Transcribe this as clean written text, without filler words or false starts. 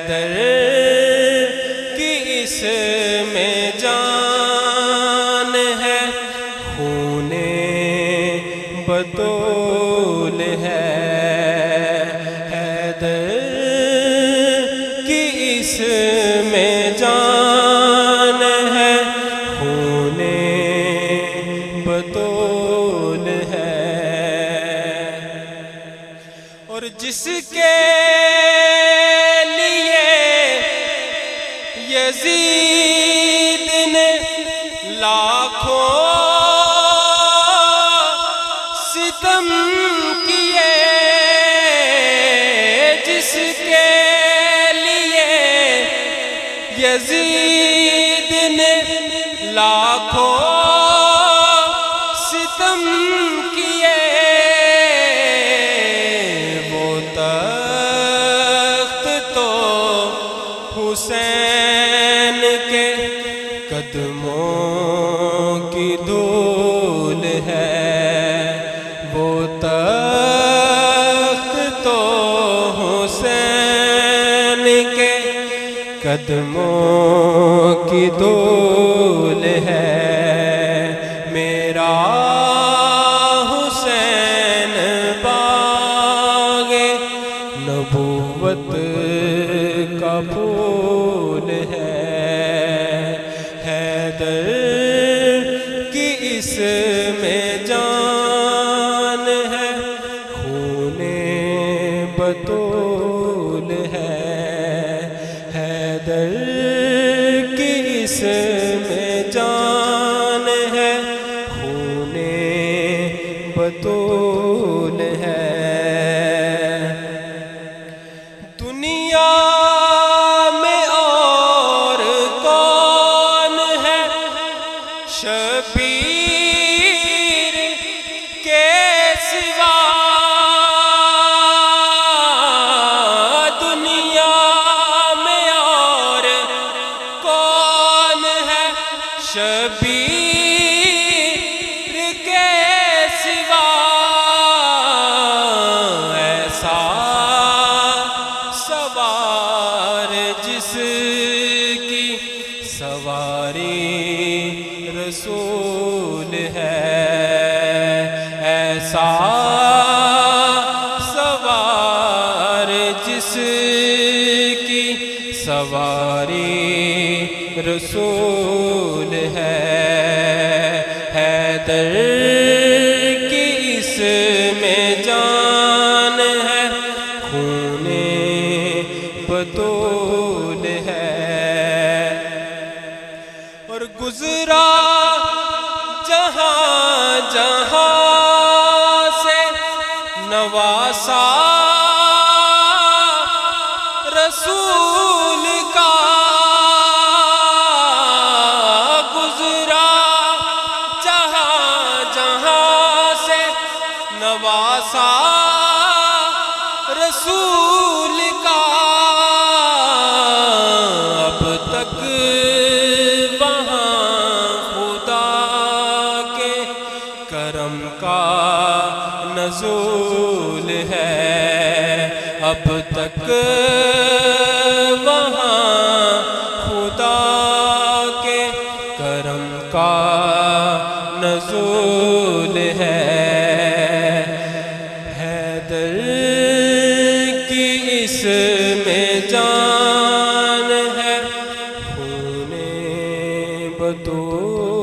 حیدر کی اس میں جان ہے، خون بطول ہے، حیدر کی اس میں جان ہے، خون بطول ہے، اور جس کے یزید نے لاکھوں ستم کیے، جس کے لیے یزید نے لاکھوں ستم کیے، وہ تخت تو حسین کے قدموں کی دھول ہے، وہ تخت تو حسین کے قدموں کی دھول ہے، میرا حسین باغ نبوت کا پھول ہے، حیدر کی اس میں جان ہے، خون بطول ہے، حیدر کی اس میں جان ہے، خون بطول ہے، دنیا شبیر کے سوا، دنیا میں اور کون ہے شبیر کے سوا، ایسا سوار جس کی سواری رسول ہے، ایسا سوار جس کی سواری رسول ہے، حیدر کی اس میں جان ہے، خون بطول ہے، اور گزرا جہاں جہاں سے نواسا رسول کا، گزرا جہاں جہاں سے نواسا رسول کا، اب تک کرم کا نزول ہے، اب تک وہاں خدا کے کرم کا نزول ہے، حیدر کی اس میں جان ہے، خون بطول